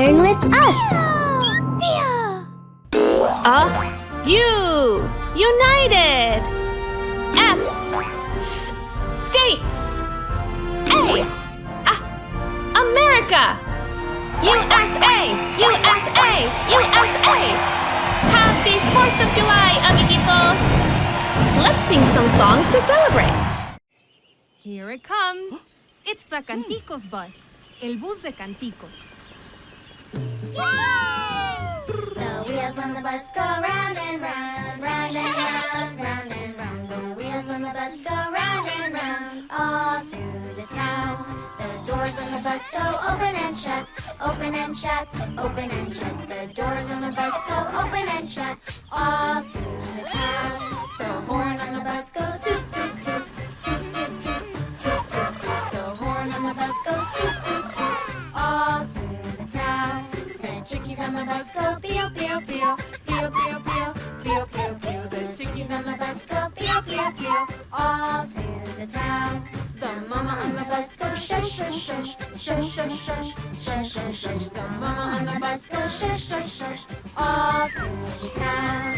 learn with us. United. States. America. USA. Happy 4th of July, amiguitos. Let's sing some songs to celebrate. Here it comes. It's the Canticos bus. El bus de Canticos. The wheels on the bus go round and round, round and round, round and round. The wheels on the bus go round and round, all through the town. The doors on the bus go open and shut, open and shut, open and shut. The doors on the bus go open and shut, all through the town. The horn on the bus goes toot toot toot, toot toot toot, toot toot toot. The horn on the bus goes toot toot toot, all through the town. The chickies on the bus go pew pew pew, pew pew pew, pew pew pew. The chickies on the bus go pew pew pew, all through the town. The mama on the bus goes shush shush shush, shush shush shush, shush shush shush. The mama on the bus goes shush shush shush, all through the town.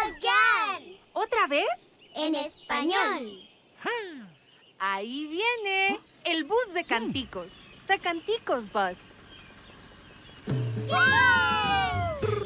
Again. ¿Otra vez? En español. Ahí viene el bus de Canticos. The Canticos bus.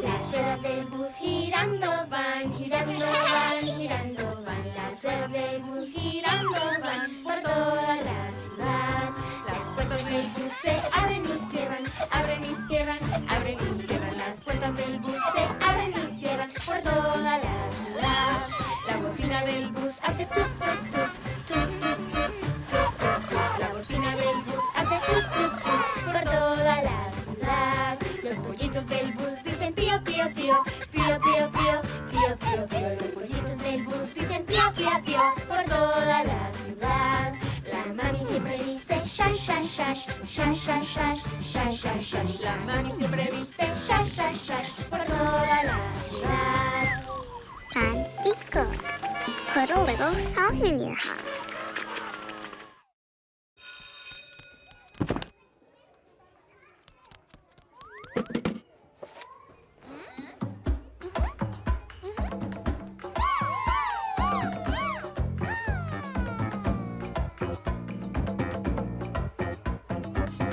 Las ruedas del bus girando van, girando van, girando van. Las ruedas del bus girando van por toda la ciudad. Las puertas del bus se abren y cierran, abren y cierran, abren y cierran. Las puertas del bus se abren y cierran por toda la ciudad. La bocina del bus hace tut tut tut, tut tut tut, tut tut tut. La bocina del bus hace tut tut tut por toda la ciudad. Los pollitos del bus dicen pío pío pío, pío pío pío, pío pío pío. Los pollitos del bus dicen pío pío pío por toda la ciudad. La mami siempre dice shash shash shash, shash shash shash, shash shash shash. La mami siempre dice shash shash shash por toda la ciudad. Canticos, put a little song in your heart.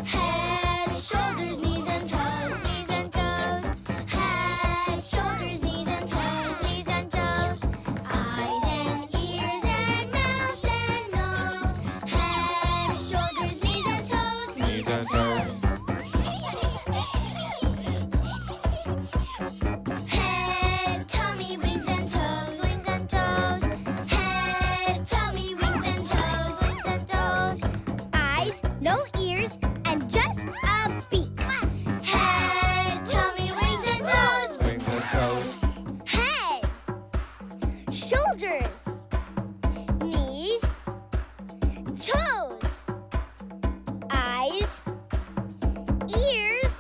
Head, shoulders, knees and toes, knees and toes. Head, shoulders, knees and toes, knees and toes. Eyes and ears and mouth and nose. Head, shoulders, knees and toes, knees and toes. Head, tummy, wings and toes, wings and toes. Head, tummy, wings and toes, wings and toes. Eyes, no ears, and just a beak. Head, tummy, wings and toes, wings and toes. Head, shoulders, knees, toes. Eyes, ears,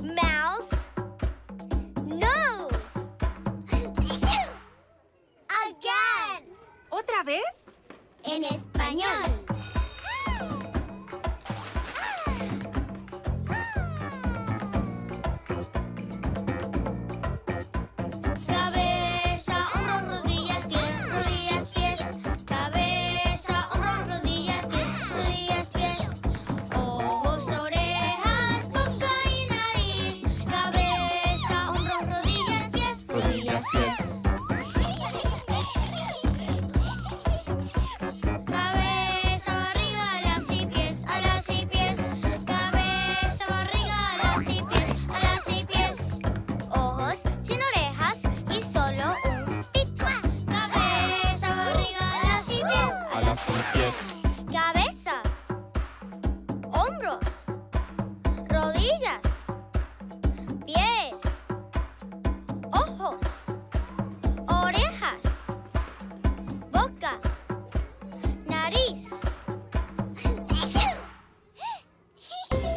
mouth, nose. Again. ¿Otra vez? En español. Cabeza, hombros, rodillas, pies, rodillas, pies. Cabeza, hombros, rodillas, pies, rodillas, pies. Ojos, orejas, boca y nariz. Cabeza, hombros, rodillas, pies, rodillas, pies. Cabeza, barriga, alas y pies, alas y pies. Cabeza, barriga, alas y pies, alas y pies. Ojos sin orejas y solo un pico. Cabeza, barriga, alas y pies, alas y pies. Cabeza, hombros, rodillas, pies, ojos, orejas, boca, nariz.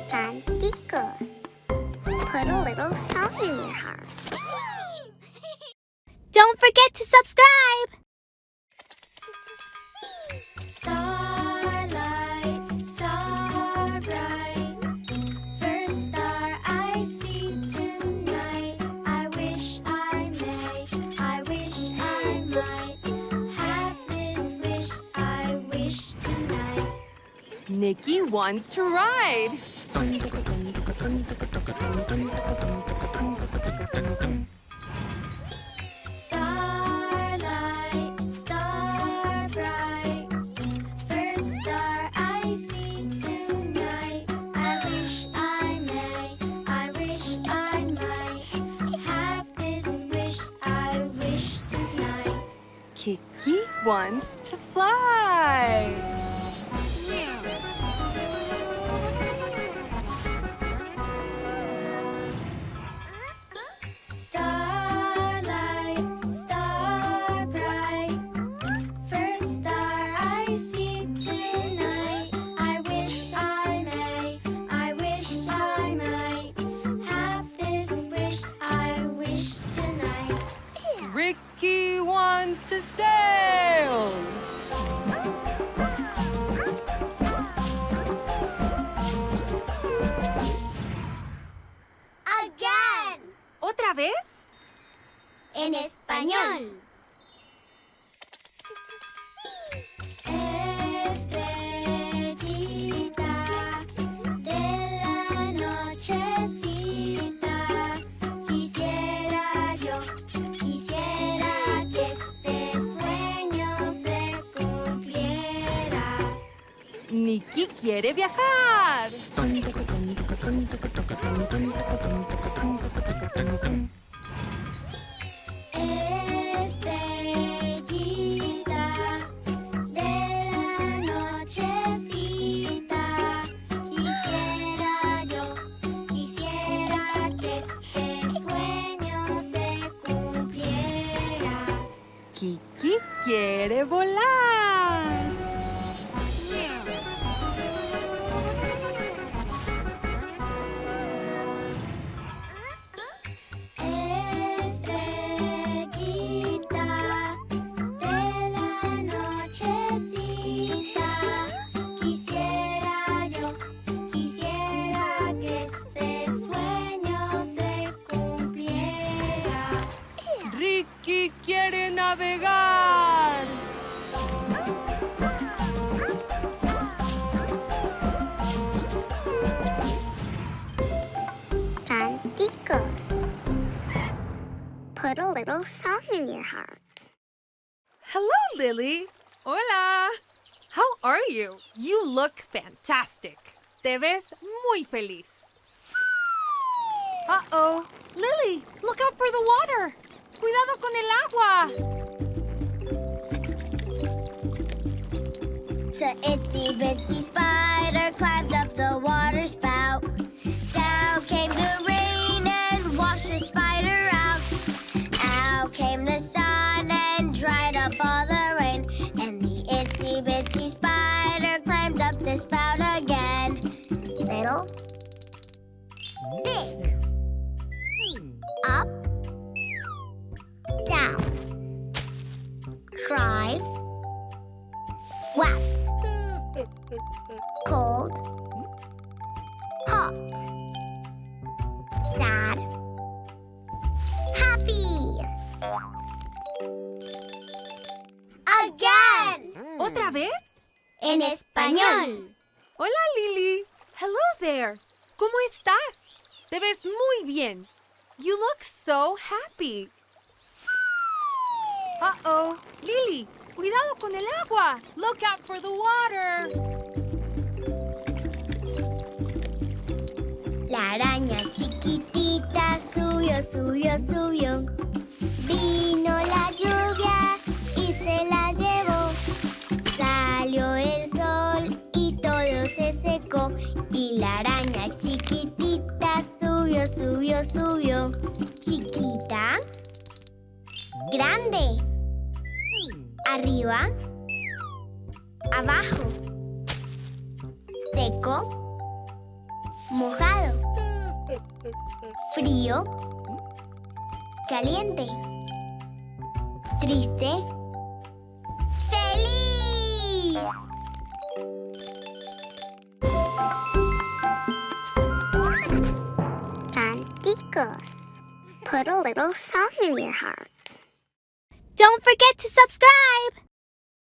Canticos, put a little song in your heart. Don't forget to subscribe. Starlight, star bright, first star Nikki wants to ride. Starlight, star bright, first star I see tonight. I wish I may, I wish I might have this wish I wish tonight. Kiki wants to fly. Starlight, star bright, first star I see tonight. I wish I may, I wish I might have this wish I wish tonight. Ricky wants to sail. Again, ¿Otra vez? en español. Estrellita de la nochecita, quisiera que este sueño se cumpliera. Nikki quiere viajar. Estrellita de la nochecita, quisiera que este sueño se cumpliera. Kiki quiere volar. Estrellita de la nochecita, quisiera que este sueño se cumpliera. Ricky quiere navegar. Canticos. Put a little song in your heart. Hello, Lily. Hola. How are you? You look fantastic. Te ves muy feliz. Uh-oh. Lily, look out for the water. Cuidado con el agua. The itsy bitsy spider climbed up the water spout. Down came the rain and washed the spider out. Out came the sun and dried up all the rain. And the itsy bitsy spider climbed up the spout again. Little, big, up, down, dry, wet, cold, hot, sad, happy. Again, ¿Otra vez? en español. Hola, Lily. Hello there. ¿Cómo estás? Te ves muy bien. You look so happy. Uh-oh. Lily, cuidado con el agua. Look out for the water. La araña chiquitita subió, subió, subió. Vino la lluvia y se la llevó. Salió el sol y todo se secó. Y la araña chiquitita subió, subió, subió. Chiquita, grande, arriba, abajo, seco, mojado, frío, caliente, triste, feliz. Canticos. Put a little song in your heart. Don't forget to subscribe.